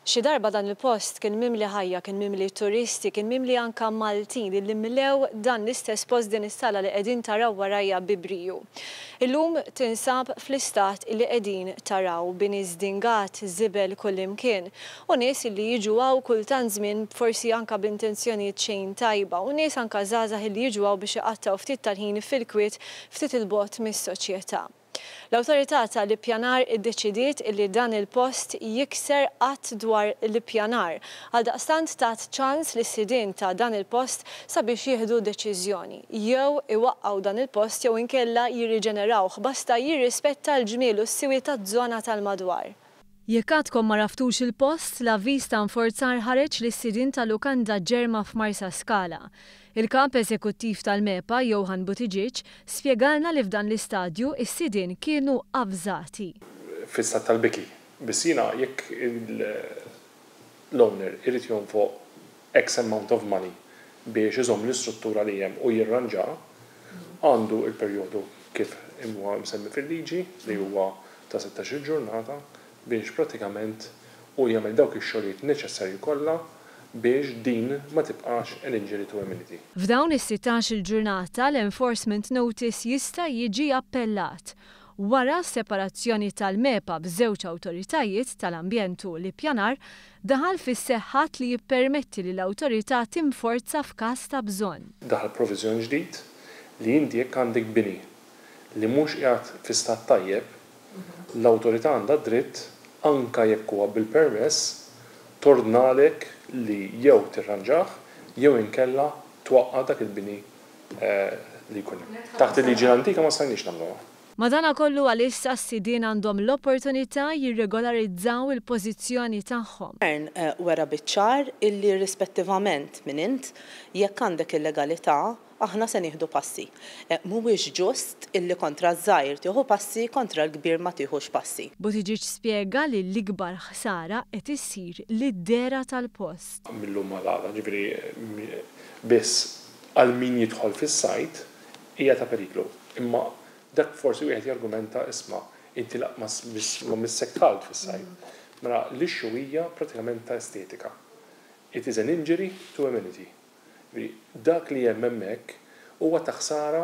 Xi darba dan il-post kien mimli ħajja, kien mimli turisti, kien mimli anka Maltin li mlew dan l-istess post din is-sala li qegħdin taraw warajja bi briju. Illum tinsab fl-istat li qegħdin taraw bini żdingat, żibel kullimkien u nies li jiġu għaw kultant żmien forsi anka b'intenzjonijiet xejn tajba u nies anka żgħażagħ li jiġu għaw biex iqattaw ftit tal-ħin fil-kwiet ftit il-bogħod mis-soċjetà. L-awtorità tal-ippjanar iddeċidiet li dan il-post jikser qatt dwar l-ippjanar. Għaldaqstant tat ċans li s-sidien ta' dan il-post sabiex jieħdu deċiżjoni. Jew iwaqqgħu dan il-post jew inkella jirriġenerawh basta jirrispetta l-ġmiel u s-siwi taż-żona tal-madwar. Jekk għadkom ma raftux il-post, l-avviż ta' nforzar ħareġ lis-sidien tal-lukanda ġerma f'Marsa Skala. Il-kap eżekuttiv tal-MEPA, Johan Buttigieg, spjegalna li f'dan l-istadju is-sidien kienu avżati. Fis-stat tal-biki, biss jiena jekk l-owner irid jonfoq X amount of money biex iżomm l-istruttura li hemm u jirranġa, għandu il-perjodu kif huwa msemmi fil-liġi li huwa ta' 16 ġurnata biex pratikament u jagħmel dawk ix-xogħlijiet neċessarji kollha biex din ma tibqax an injury to amenity. F'dawn is-16 il-ġurnata l-enforcement notice jista' jiġi appellat. Wara separazzjoni tal-MEPA b'żewġ awtoritajiet tal-ambjent u l-ippjanar, daħal fis-seħħat li jippermetti li l-awtorità tinforza f'każ ta' bżonn. Daħal proviżjon ġdid li inti jekk għandek bini li mhux qiegħed fi stat tajjeb, l-awtorità għandha dritt anka jekk huwa bil-permess tordnalek li jew tirranġaħ jew inkella twaqqa' dak il-bini li jkun hemm. Taħt il-liġi antika ma stajniex nagħmluha. Madankollu għalissa s-sidien għandhom l-opportunità jirregolarizzaw il-pożizzjoni tagħhom. Wara biċ-ċar illi rispettivament minn int jekk għandek il-legalità aħna se nieħdu passi. Mhuwiex ġust illi kontra żgħir tieħu passi kontra l-kbir ma tieħux passi. Buttigieg spjega li l-ikbar ħsara qed issir lid-dera tal-post. Millum għal ġifieri biss għal min jidħol fis-sajt hija ta' periklu. Imma dak forsi wieħed jargumenta isma' inti laqmas missek tħalt fis-sajt. Mela l-ixxu hija pratikament ta' estetika. It is an injury to amenity. Dak li hemm hemmhekk huwa ta' ħsara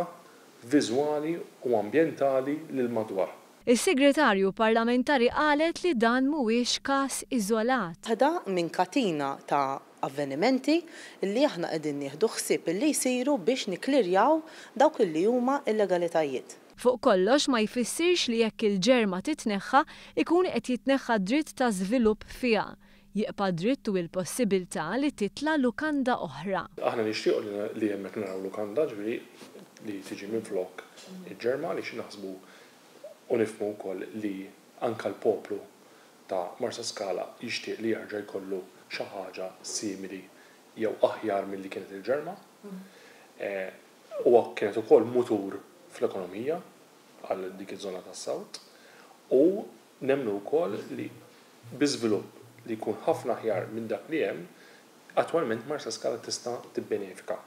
viżwali u ambjentali lil madwar. Is-segretarju parlamentari qalet li dan mhuwiex każ iżolat. Ħada minn katina ta' avvenimenti li aħna qegħdin nieħdu ħsieb illi jsiru biex niklirjaw dawk li huma illegalitajiet. Fuq kollox ma jfissirx li jekk il-ġerma titneħħa ikun qed jitneħħa dritt ta' żvilupp fiha. Jibqa' dritt u l-possibilità li titla' lukanda oħra. Aħna nixtiequ li hemmhekk naraw lukanda ġifieri li tiġi minflok il-ġerma li xi naħsbu u nifhmu wkoll li anke l-poplu ta' Marsa Skala jixtieq li jerġa' jkollu xi ħaġa simili jew aħjar milli kienet il-ġerma. Huwa kienet ukoll mutur fl-ekonomija għal dik iż-żona tas-sawt u nemmnu wkoll li biżvilupp li jkun ħafna aħjar minn dak li hemm, attwalment Marsa Skala tista' tibbenefika.